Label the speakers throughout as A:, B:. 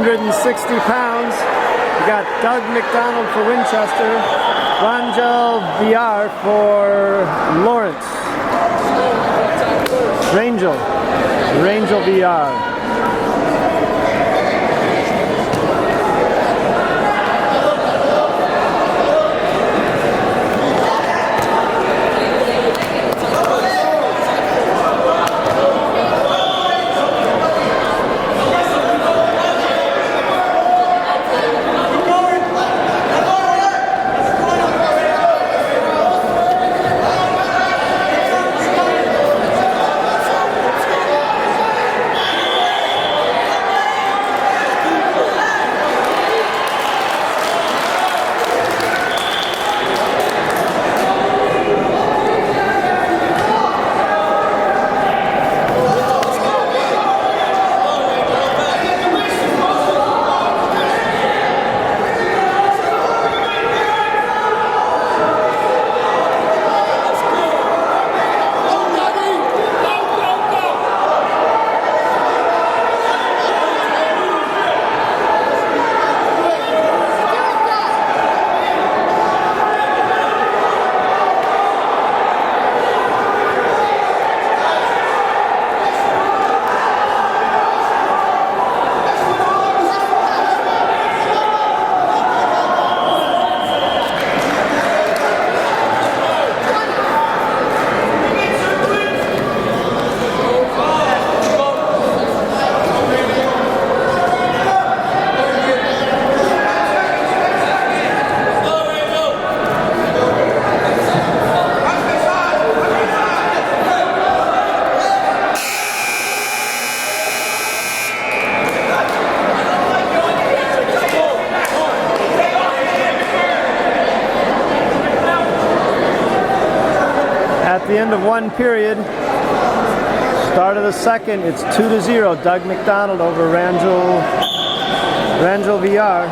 A: 160 pounds. We got Doug McDonald for Winchester, Rangel VR for Lawrence. Rangel VR. At the end of one period, start of the second, it's 2-0. Doug McDonald over Rangel VR.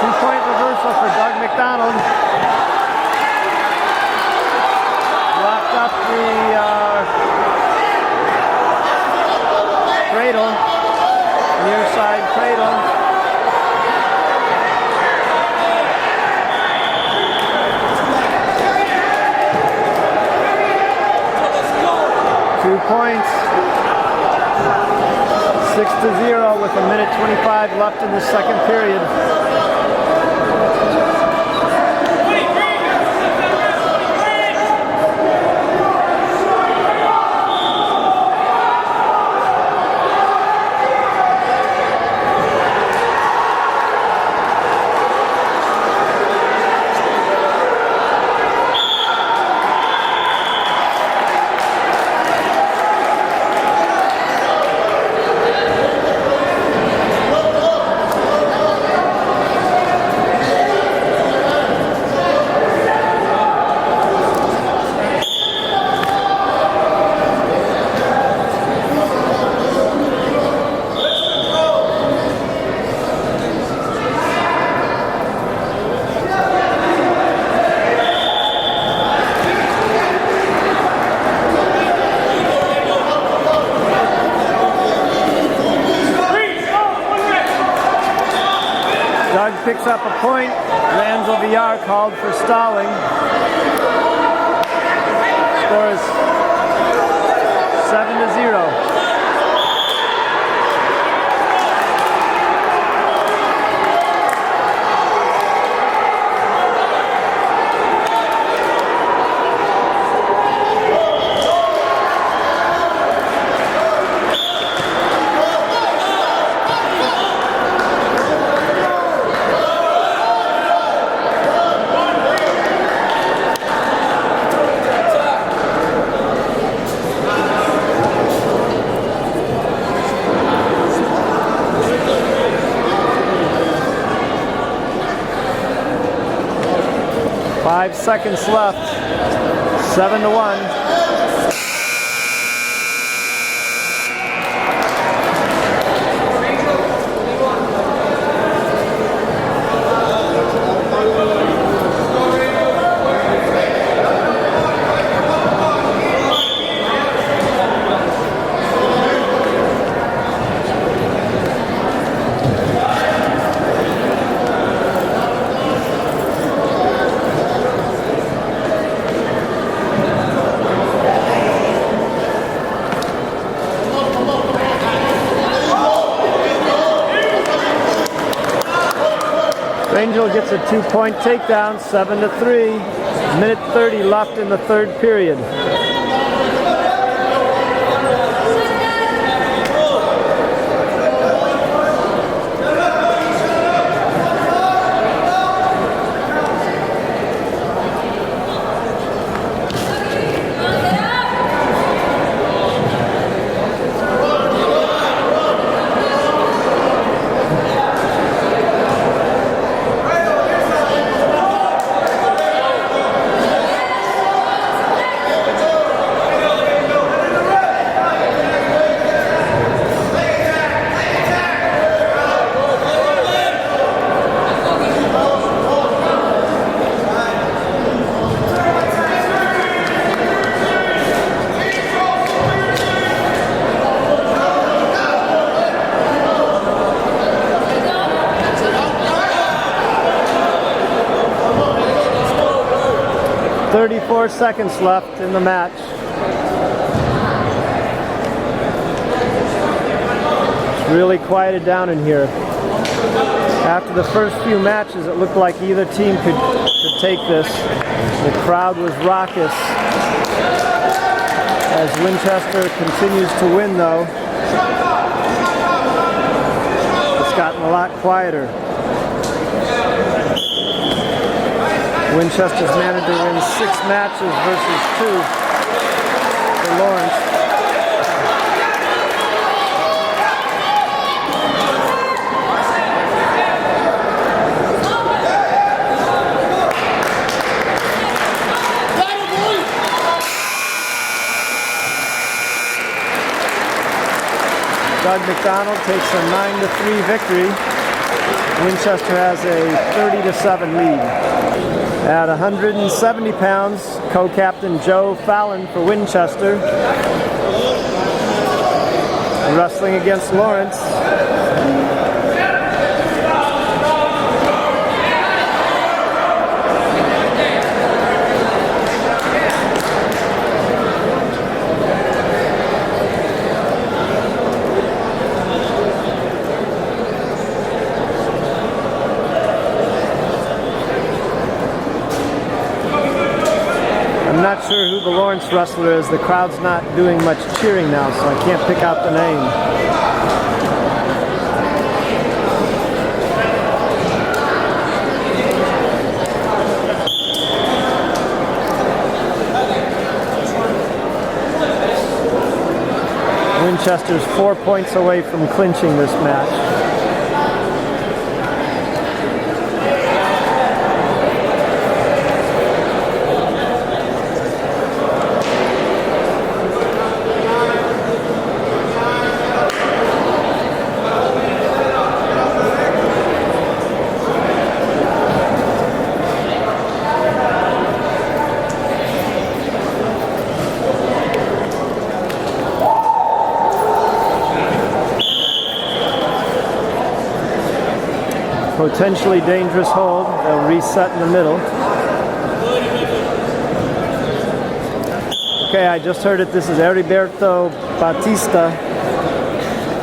A: Two-point reversal for Doug McDonald. Locked up the cradle, near side cradle. 2 points, 6-0 with 1:25 left in the second period. Doug picks up a point. Rangel VR called for stalling. Score is 7-0. Five seconds left. 7-1. Angel gets a 2-point takedown, 7-3. Minute 30 left in the third period. .34 seconds left in the match. It's really quieted down in here. After the first few matches, it looked like either team could take this. The crowd was raucous. As Winchester continues to win, though, it's gotten a lot quieter. Winchester's managed to win 6 matches versus 2 for Lawrence. Doug McDonald takes a 9-3 victory. Winchester has a 30-7 lead. At 170 pounds, co-captain Joe Fallon for Winchester. Wrestling against Lawrence. I'm not sure who the Lawrence wrestler is. The crowd's not doing much cheering now, so I can't pick out the name. Winchester's 4 points away from clinching this match. Potentially dangerous hold. They'll reset in the middle. Okay, I just heard it. This is Heriberto Batista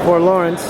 A: for Lawrence.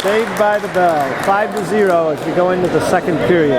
A: Saved by the bell. 5-0 as we go into the second period.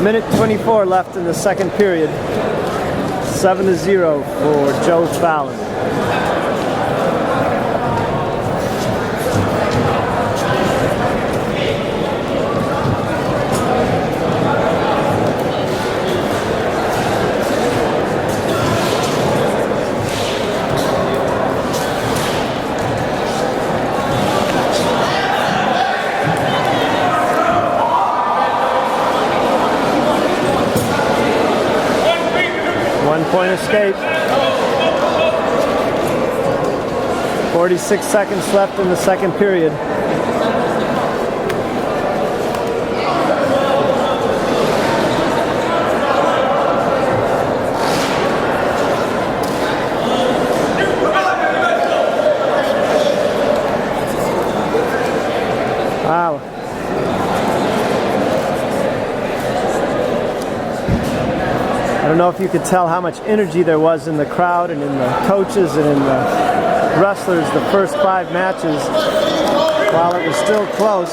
A: Minute 24 left in the second period. 7-0 for Joe Fallon. Point escape. 46 seconds left in the second period. Wow. I don't know if you could tell how much energy there was in the crowd and in the coaches and in the wrestlers the first 5 matches. While it was still close,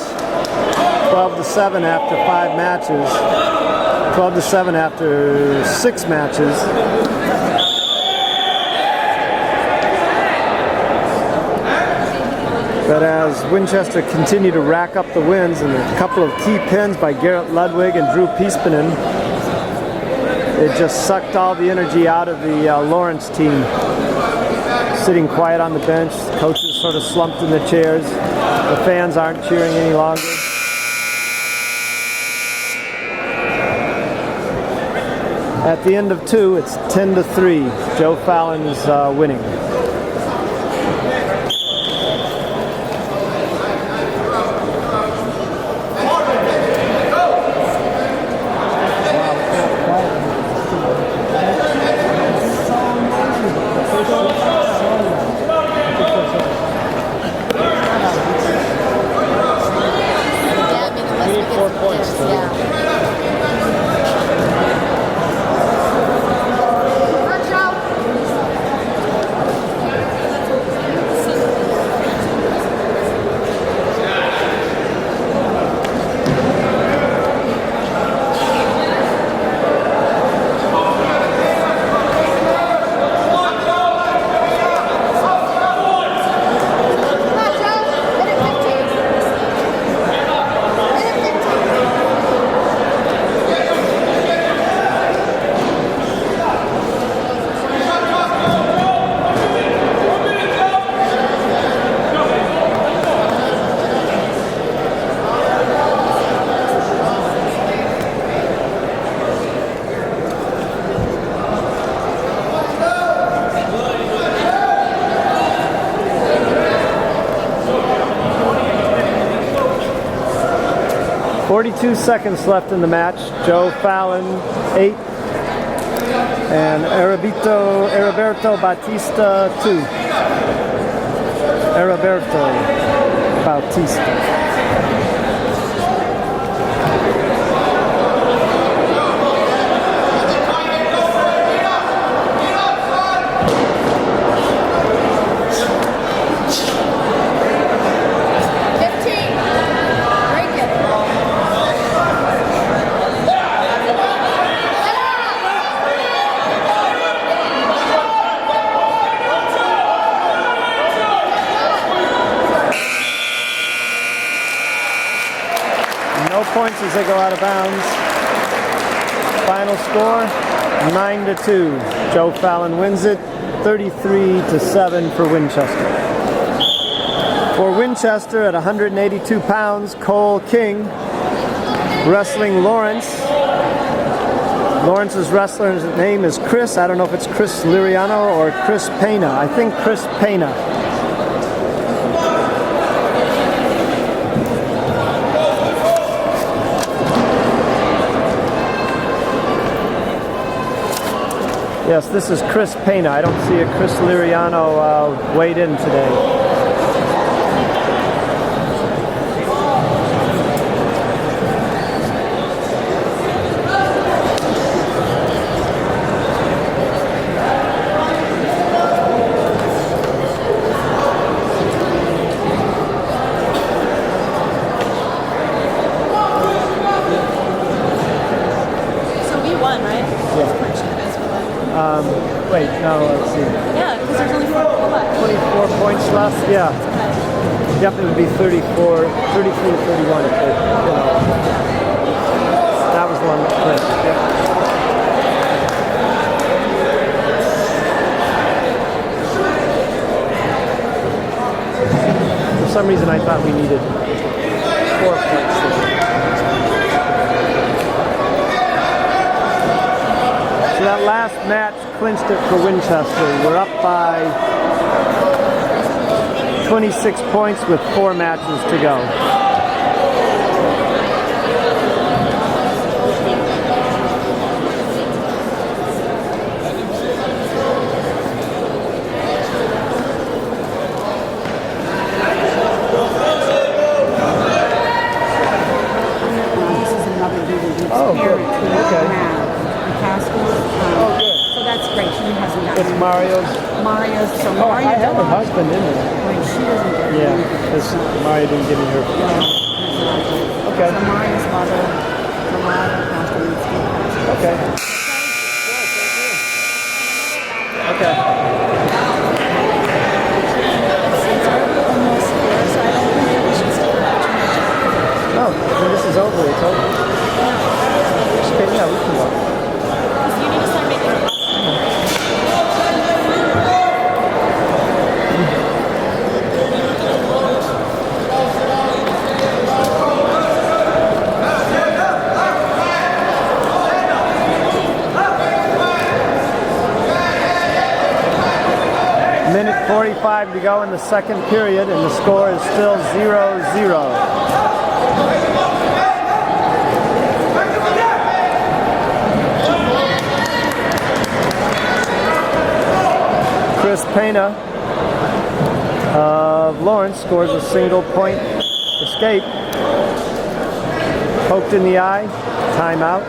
A: 12-7 after 5 matches, 12-7 after 6 matches. But as Winchester continued to rack up the wins and a couple of key pins by Garrett Ludwig and Drew Piespanen, it just sucked all the energy out of the Lawrence team. Sitting quiet on the bench, the coaches sort of slumped in the chairs. The fans aren't cheering any longer. At the end of 2, it's 10-3. Joe Fallon is winning. .42 seconds left in the match. Joe Fallon 8 and Heriberto Batista 2. Heriberto Bautista. Points as they go out of bounds. Final score 9-2. Joe Fallon wins it 33-7 for Winchester. For Winchester at 182 pounds, Cole King wrestling Lawrence. Lawrence's wrestler's name is Chris. I don't know if it's Chris Liriano or Chris Pena. I think Chris Pena. Yes, this is Chris Pena. I don't see a Chris Liriano weighed in today. less, yeah. Yep, it would be 33 to 31. That was the one that clinched. Yep. For some reason, I thought we needed 4 points there. So that last match clinched it for Winchester. We're up by 26 points with 4 matches to go.
B: Oh, good.
A: Okay.
B: Oh, good. So that's great. She hasn't gotten
A: It's Mario's.
B: So
A: Oh, I have her husband in there.
B: When she doesn't get
A: Yeah, because Mario didn't give me her. Okay.
B: So Maria's mother, passed away.
A: Okay. Okay. Oh, when this is over, it's over. Okay, yeah, we can go.
C: You need to start making it.
A: Minute 45 to go in the second period, and the score is still 0-0. Chris Pena of Lawrence scores a single point escape. Poked in the eye, timeout.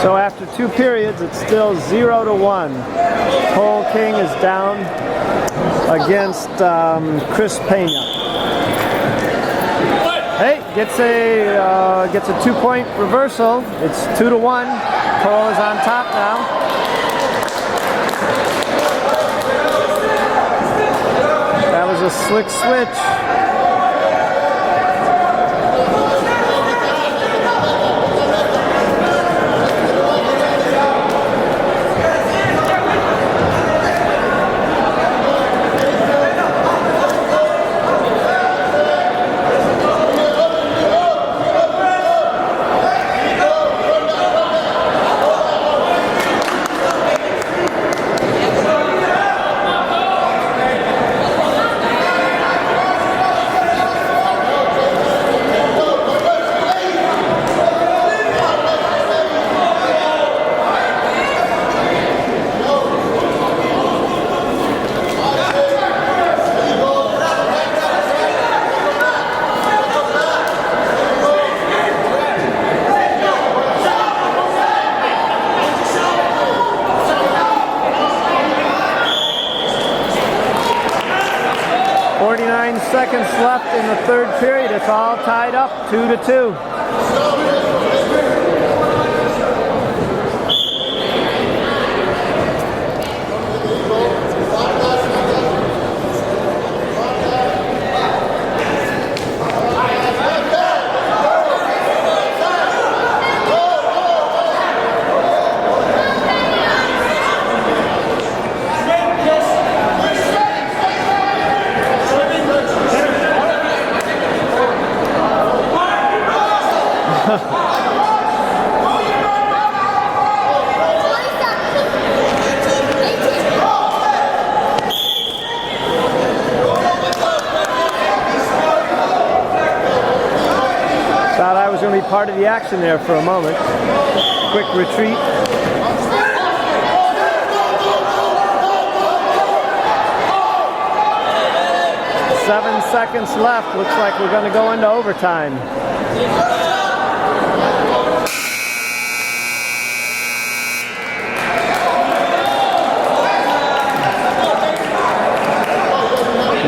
A: So after 2 periods, it's still 0-1. Cole King is down against Chris Pena. Hey, gets a 2-point reversal. It's 2-1. Cole is on top now. That was a slick switch. 49 seconds left in the third period. It's all tied up, 2-2. Thought I was going to be part of the action there for a moment. Quick retreat. Seven seconds left. Looks like we're going to go into overtime.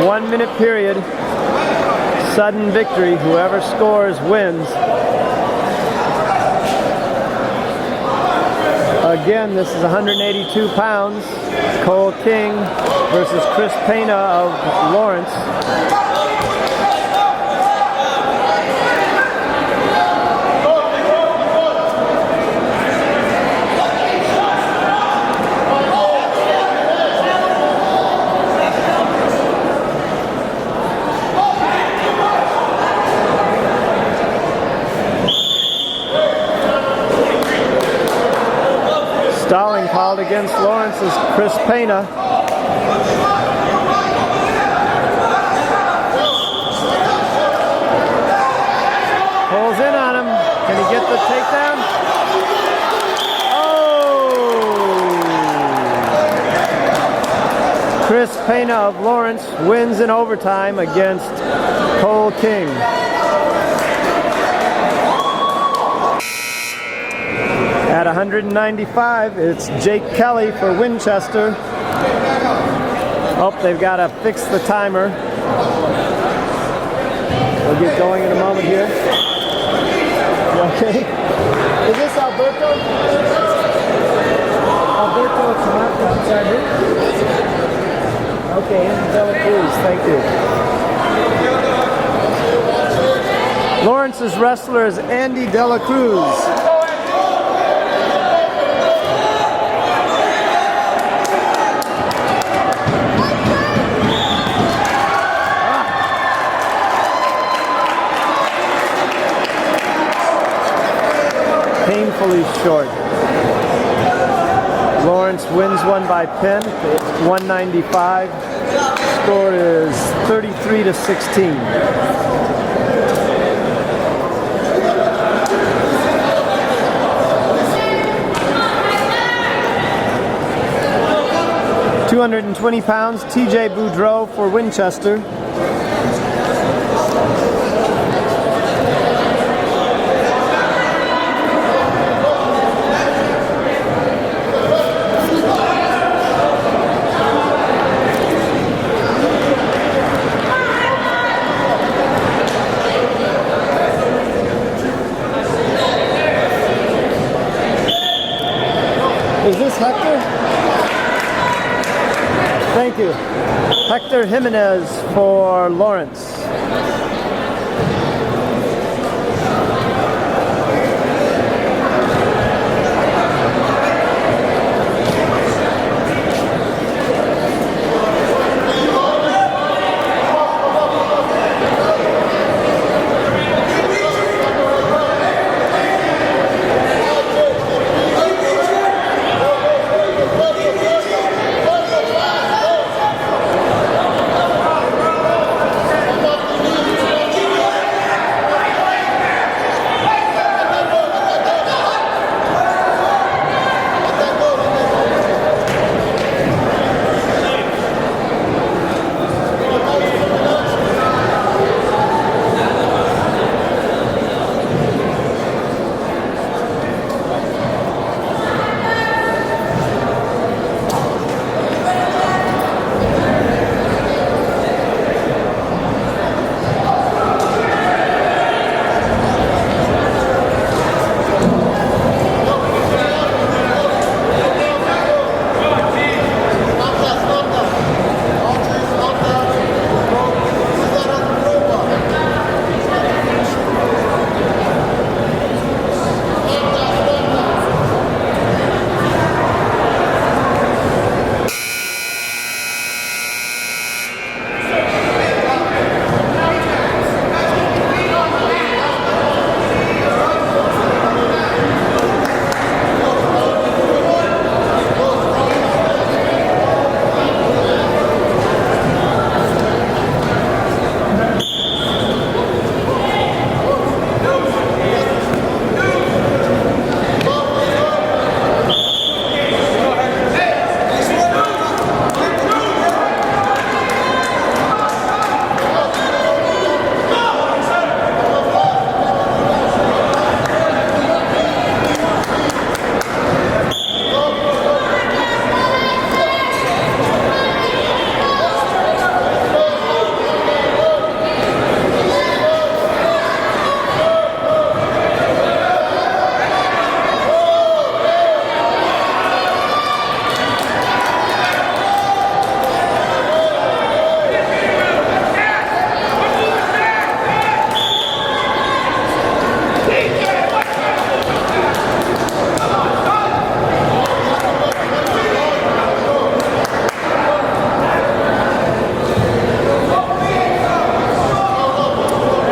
A: One-minute period. Sudden victory. Whoever scores wins. Again, this is 182 pounds. Cole King versus Chris Pena of Lawrence. Stalling called against Lawrence is Chris Pena. Pulls in on him. Can he get the takedown? Oh! Chris Pena of Lawrence wins in overtime against Cole King. At 195, it's Jake Kelly for Winchester. Oh, they've got to fix the timer. We'll get going in a moment here. You okay? Is this Alberto? Alberto Tomato, I'm sorry. Okay, Andy Dela Cruz, thank you. Lawrence's wrestler is Andy Dela Cruz. Painfully short. Lawrence wins one by pin. It's 195. Score is 33-16. £220, TJ Boudreau for Winchester. Is this Hector? Thank you. Hector Jimenez for Lawrence.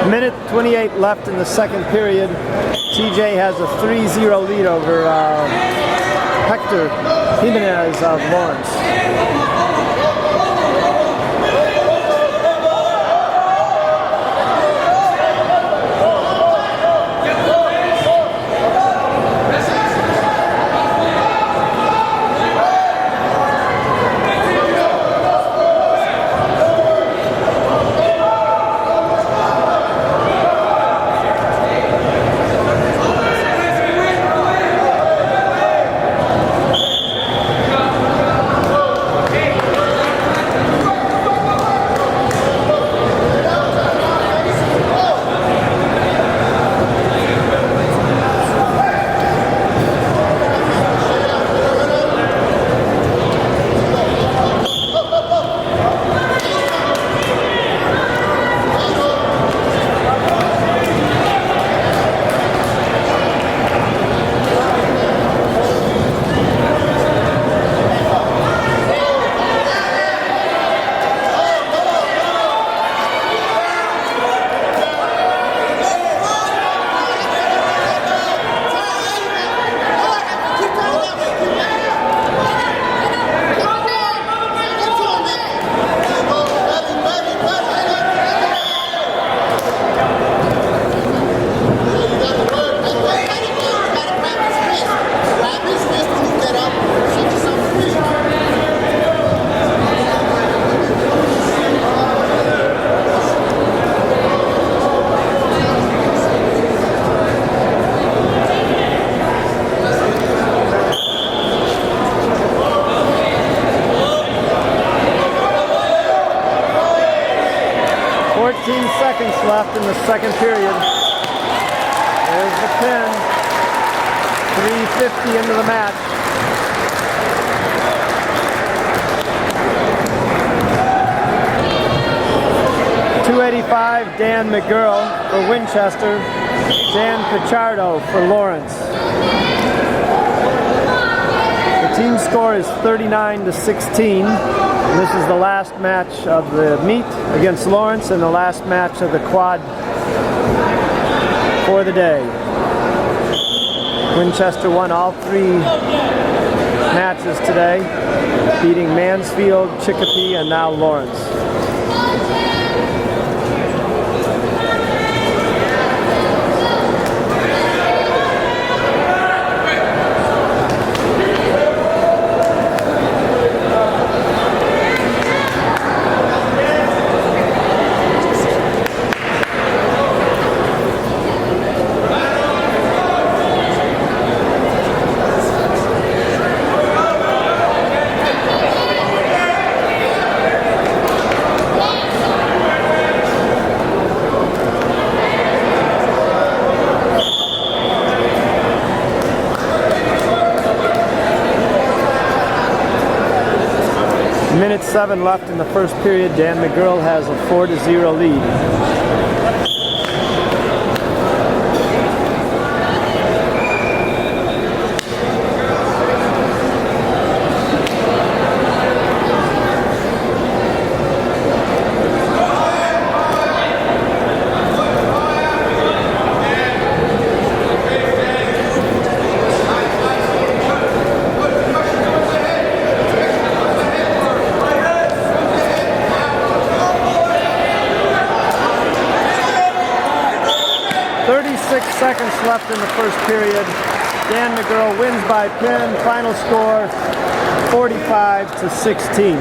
A: Minute 28 left in the second period. TJ has a 3-0 lead over Hector Jimenez of Lawrence. 14 seconds left in the second period. There's the pin. 3:50 into the match. .285 Dan McGurl for Winchester. Dan Pichardo for Lawrence. The team score is 39-16. This is the last match of the meet against Lawrence and the last match of the quad for the day. Winchester won all three matches today, beating Mansfield, Chicopee, and now Lawrence. Minute 7 left in the first period. Dan McGurl has a 4-0 lead. 36 seconds left in the first period. Dan McGurl wins by pin. Final score 45-16.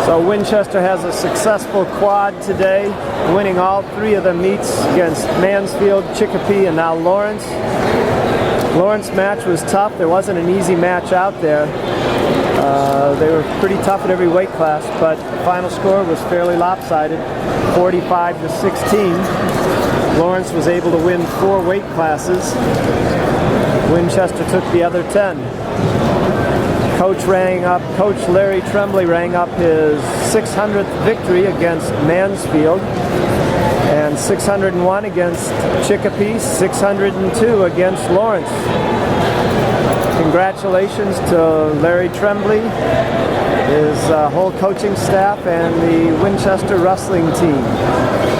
A: So Winchester has a successful quad today, winning all three of the meets against Mansfield, Chicopee, and now Lawrence. Lawrence match was tough. There wasn't an easy match out there. They were pretty tough at every weight class, but the final score was fairly lopsided, 45-16. Lawrence was able to win 4 weight classes. Winchester took the other 10. Coach Larry Tremblay rang up his 600th victory against Mansfield, and 601 against Chicopee, 602 against Lawrence. Congratulations to Larry Tremblay, his whole coaching staff, and the Winchester wrestling team.